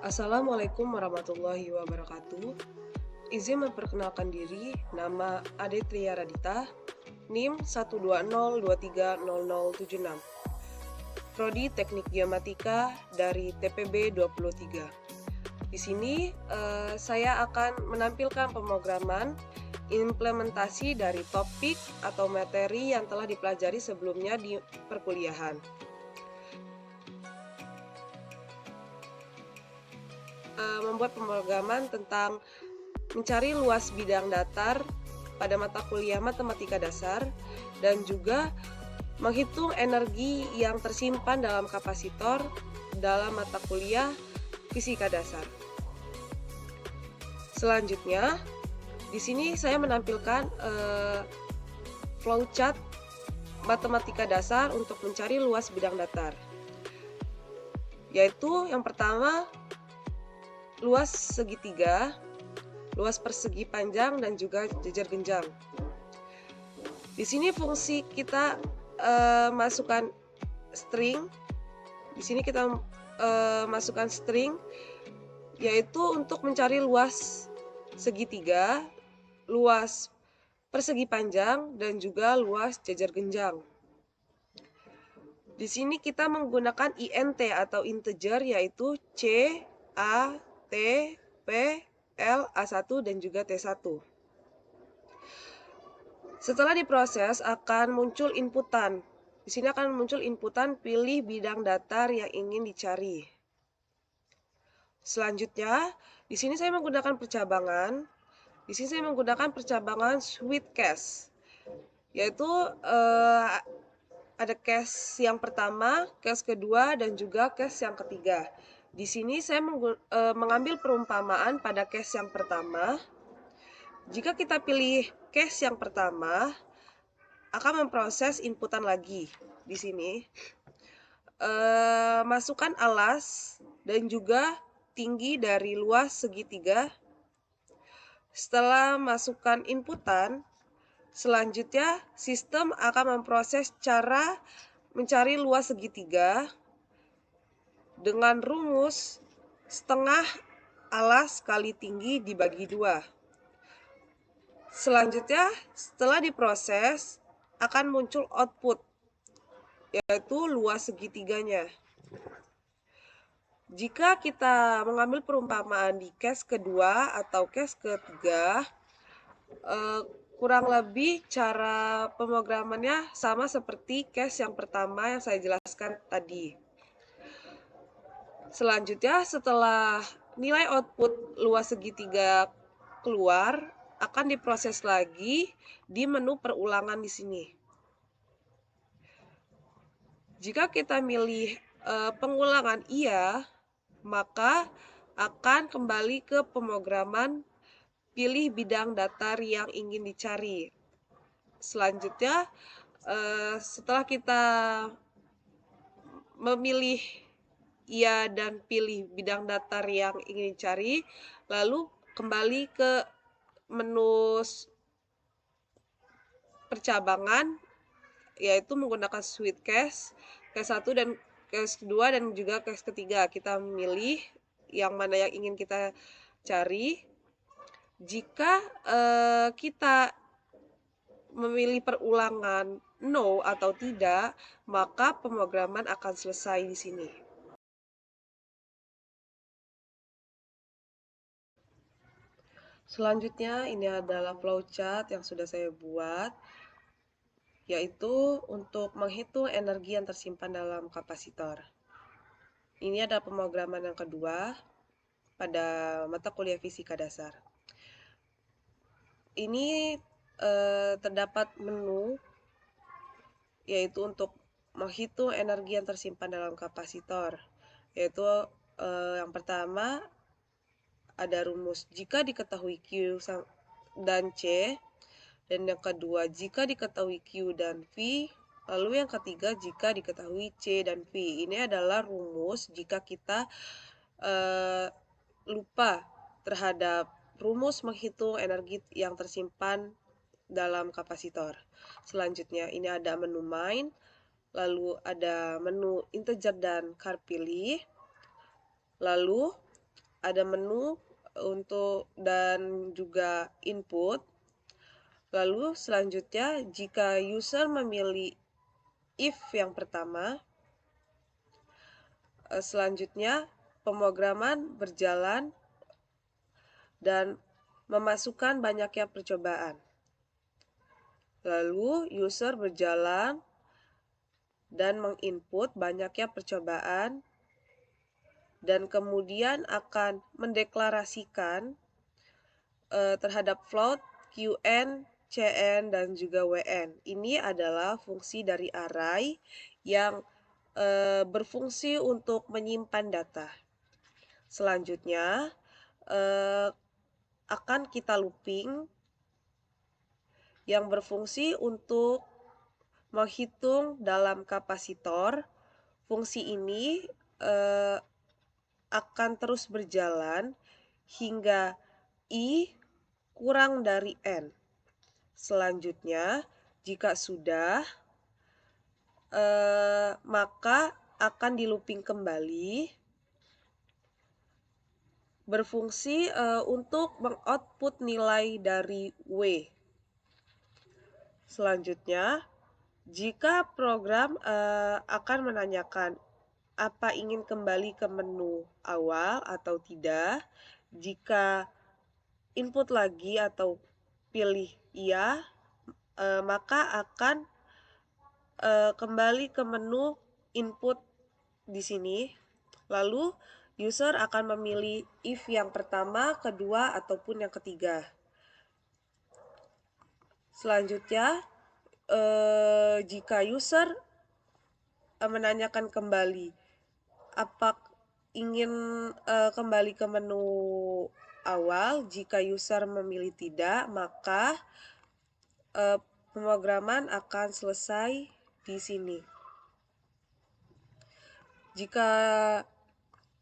Assalamualaikum warahmatullahi wabarakatuh. Izin memperkenalkan diri, nama Adetria Radita, NIM 120230076, Prodi Teknik Geomatika dari TPB 23. Di sini saya akan menampilkan pemrograman implementasi dari topik atau materi yang telah dipelajari sebelumnya di perkuliahan. Membuat pemrograman tentang mencari luas bidang datar pada mata kuliah matematika dasar dan juga menghitung energi yang tersimpan dalam kapasitor dalam mata kuliah fisika dasar. Selanjutnya, di sini saya menampilkan flowchart matematika dasar untuk mencari luas bidang datar. Yaitu yang pertama, luas segitiga, luas persegi panjang, dan juga jejer genjang. Di sini fungsi kita masukkan string. Di sini kita masukkan string, yaitu untuk mencari luas segitiga, luas persegi panjang, dan juga luas jejer genjang. Di sini kita menggunakan int atau integer, yaitu C, A, T, P, L, A1, dan juga T1. Setelah diproses akan muncul inputan. Di sini akan muncul inputan pilih bidang datar yang ingin dicari. Selanjutnya, di sini saya menggunakan percabangan. Di sini saya menggunakan percabangan switch case, yaitu ada case yang pertama, case kedua, dan juga case yang ketiga. Di sini saya mengambil perumpamaan pada case yang pertama. Jika kita pilih case yang pertama, akan memproses inputan lagi. Di sini, masukkan alas dan juga tinggi dari luas segitiga. Setelah masukkan inputan, selanjutnya sistem akan memproses cara mencari luas segitiga dengan rumus setengah alas kali tinggi dibagi 2. Selanjutnya, setelah diproses, akan muncul output, yaitu luas segitiganya. Jika kita mengambil perumpamaan di case kedua atau case ketiga, kurang lebih cara pemrogramannya sama seperti case yang pertama yang saya jelaskan tadi. Selanjutnya, setelah nilai output luas segitiga keluar, akan diproses lagi di menu perulangan di sini. Jika kita milih pengulangan iya, maka akan kembali ke pemrograman pilih bidang datar yang ingin dicari. Selanjutnya, setelah kita memilih iya dan pilih bidang datar yang ingin dicari, lalu kembali ke menu percabangan, yaitu menggunakan switch case 1 dan case 2 dan juga case ketiga. Kita memilih yang mana yang ingin kita cari. Jika kita memilih perulangan no atau tidak, maka pemrograman akan selesai di sini. Selanjutnya, ini adalah flowchart yang sudah saya buat, yaitu untuk menghitung energi yang tersimpan dalam kapasitor. Ini adalah pemrograman yang kedua pada mata kuliah fisika dasar. Ini terdapat menu, yaitu untuk menghitung energi yang tersimpan dalam kapasitor, yaitu yang pertama ada rumus jika diketahui Q dan C, dan yang kedua jika diketahui Q dan V, lalu yang ketiga jika diketahui C dan V. Ini adalah rumus jika kita lupa terhadap rumus menghitung energi yang tersimpan dalam kapasitor. Selanjutnya ini ada menu main, lalu ada menu integer dan char pilih, lalu ada menu untuk dan juga input. Lalu selanjutnya, jika user memilih if yang pertama, selanjutnya pemrograman berjalan dan memasukkan banyaknya percobaan. Lalu user berjalan dan menginput banyaknya percobaan dan kemudian akan mendeklarasikan terhadap float, Qn, Cn, dan juga Wn. Ini adalah fungsi dari array yang berfungsi untuk menyimpan data. Selanjutnya akan kita looping yang berfungsi untuk menghitung dalam kapasitor. Fungsi ini akan terus berjalan hingga I kurang dari N. Selanjutnya, jika sudah, maka akan di looping kembali, berfungsi untuk mengoutput nilai dari W. Selanjutnya, jika program akan menanyakan apa ingin kembali ke menu awal atau tidak, jika input lagi atau pilih iya, maka akan kembali ke menu input di sini. Lalu user akan memilih if yang pertama, kedua, ataupun yang ketiga. Selanjutnya, jika user menanyakan kembali apa ingin kembali ke menu awal, jika user memilih tidak, maka pemrograman akan selesai di sini. Jika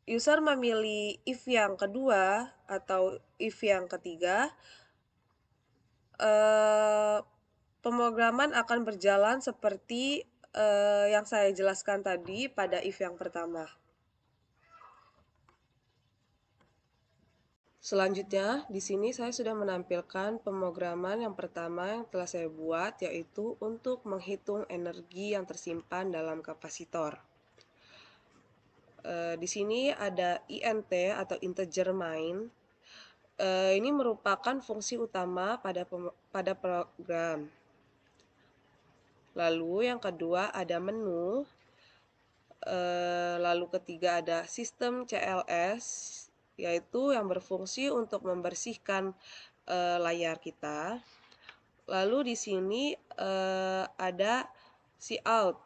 user memilih if yang kedua atau if yang ketiga, pemrograman akan berjalan seperti yang saya jelaskan tadi pada if yang pertama. Selanjutnya, di sini saya sudah menampilkan pemrograman yang pertama yang telah saya buat, yaitu untuk menghitung energi yang tersimpan dalam kapasitor. Di sini ada int atau integer main. Ini merupakan fungsi utama pada program. Lalu yang kedua ada menu. Lalu ketiga ada sistem CLS, yaitu yang berfungsi untuk membersihkan layar kita. Lalu di sini ada cout,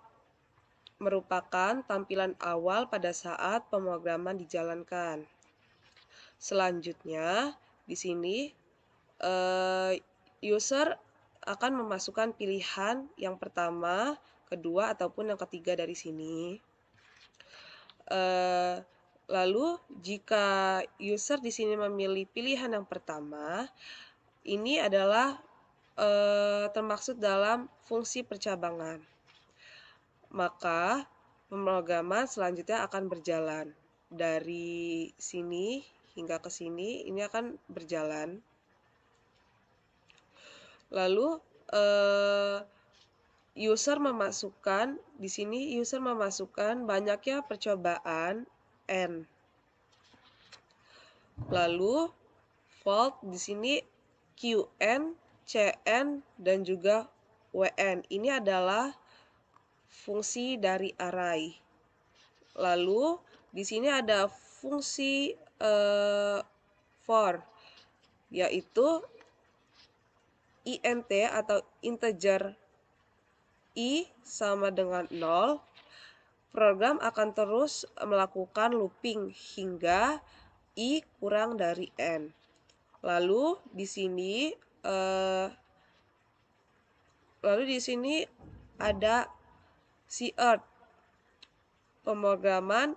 merupakan tampilan awal pada saat pemrograman dijalankan. Selanjutnya di sini user akan memasukkan pilihan yang pertama, kedua, ataupun yang ketiga dari sini. Lalu jika user di sini memilih pilihan yang pertama, ini adalah termaksud dalam fungsi percabangan. Maka pemrograman selanjutnya akan berjalan dari sini hingga ke sini, ini akan berjalan. Lalu user memasukkan di sini banyaknya percobaan N. Lalu volt di sini Qn, Cn, dan juga Wn. Ini adalah fungsi dari array. Lalu di sini ada fungsi for, yaitu int atau integer I sama dengan 0, program akan terus melakukan looping hingga I kurang dari N. Lalu di sini ada cout. Pemrograman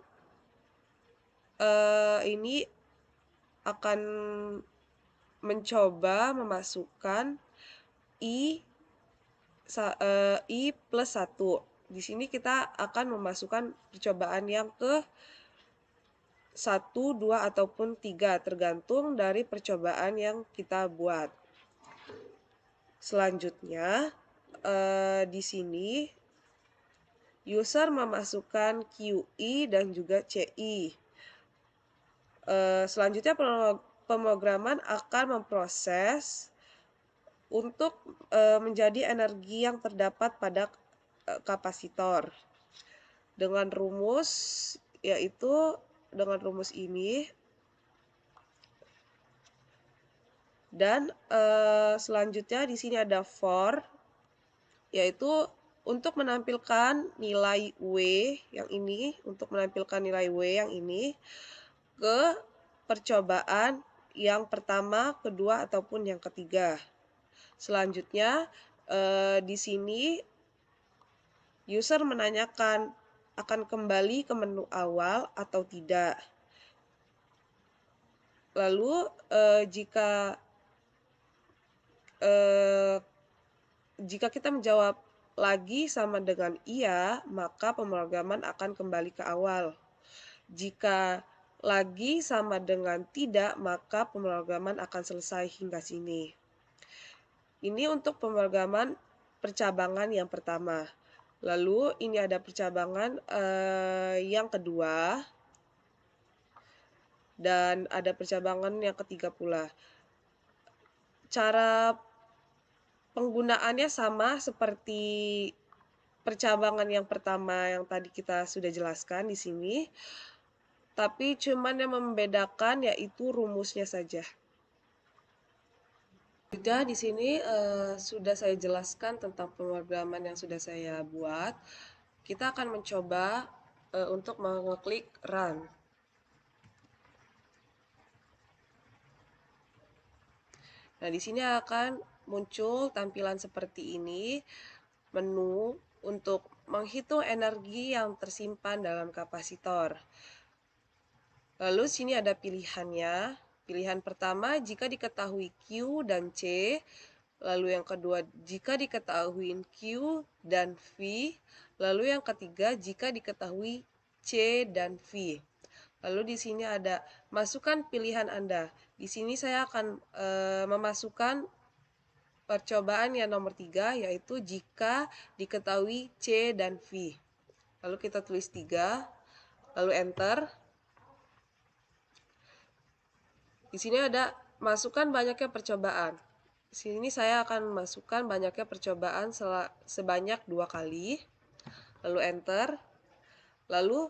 ini akan mencoba memasukkan I plus 1. Di sini kita akan memasukkan percobaan yang ke 1, 2, ataupun 3, tergantung dari percobaan yang kita buat. Selanjutnya, di sini user memasukkan QI dan juga CI. Selanjutnya pemrograman akan memproses untuk menjadi energi yang terdapat pada kapasitor. Dengan rumus, yaitu dengan rumus ini. Dan selanjutnya di sini ada for, yaitu untuk menampilkan nilai W yang ini, untuk menampilkan nilai W yang ini ke percobaan yang pertama, kedua, ataupun yang ketiga. Selanjutnya di sini user menanyakan akan kembali ke menu awal atau tidak. Lalu jika kita menjawab lagi sama dengan iya, maka pemrograman akan kembali ke awal. Jika lagi sama dengan tidak, maka pemrograman akan selesai hingga sini. Ini untuk pemrograman percabangan yang pertama. Lalu ini ada percabangan yang kedua, dan ada percabangan yang ketiga pula. Cara penggunaannya sama seperti percabangan yang pertama yang tadi kita sudah jelaskan di sini, tapi cuman yang membedakan yaitu rumusnya saja. Sudah di sini sudah saya jelaskan tentang pemrograman yang sudah saya buat. Kita akan mencoba untuk mengeklik run. Nah, di sini akan muncul tampilan seperti ini, menu untuk menghitung energi yang tersimpan dalam kapasitor. Lalu sini ada pilihannya. Pilihan pertama, jika diketahui Q dan C. Lalu yang kedua, jika diketahui Q dan V. Lalu yang ketiga, jika diketahui C dan V. Lalu di sini ada masukkan pilihan Anda. Di sini saya akan memasukkan percobaan yang nomor 3, yaitu jika diketahui C dan V. Lalu kita tulis 3, lalu enter. Di sini ada masukkan banyaknya percobaan. Di sini saya akan masukkan banyaknya percobaan sebanyak 2 kali. Lalu enter. Lalu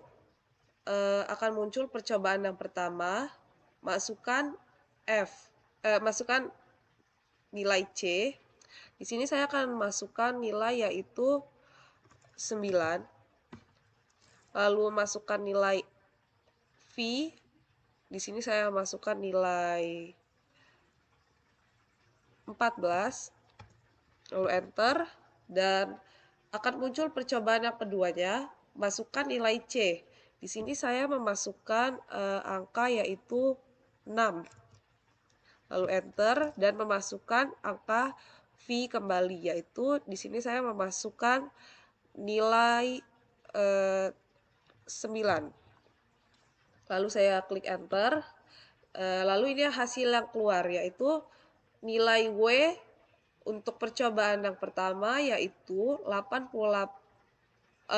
akan muncul percobaan yang pertama, masukkan masukkan nilai C. Di sini saya akan masukkan nilai yaitu 9. Lalu masukkan nilai V. Di sini saya masukkan nilai 14. Lalu enter, dan akan muncul percobaan yang keduanya, masukkan nilai C. Di sini saya memasukkan angka yaitu 6. Lalu enter, dan memasukkan angka V kembali, yaitu di sini saya memasukkan nilai 9. Lalu saya klik enter. Lalu ini hasil yang keluar, yaitu nilai W untuk percobaan yang pertama yaitu 882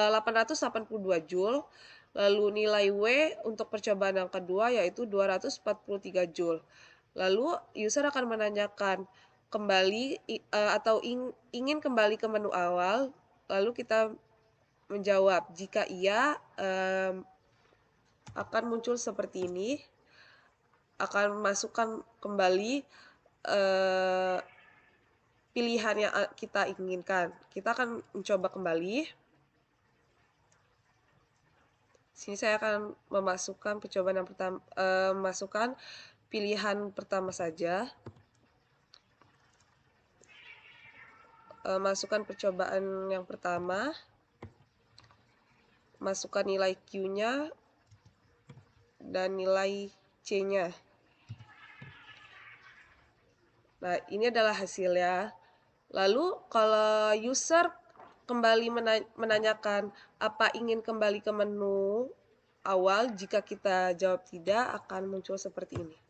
Joule. Lalu nilai W untuk percobaan yang kedua yaitu 243 Joule. Lalu user akan menanyakan kembali atau ingin kembali ke menu awal. Lalu kita menjawab jika iya, akan muncul seperti ini, akan masukkan kembali pilihan yang kita inginkan. Kita akan mencoba kembali. Sini saya akan memasukkan percobaan yang pertama, masukkan pilihan pertama saja. Masukkan percobaan yang pertama. Masukkan nilai Q-nya dan nilai C-nya. Nah, ini adalah hasilnya. Lalu kalau user kembali menanyakan apa ingin kembali ke menu awal, jika kita jawab tidak, akan muncul seperti ini.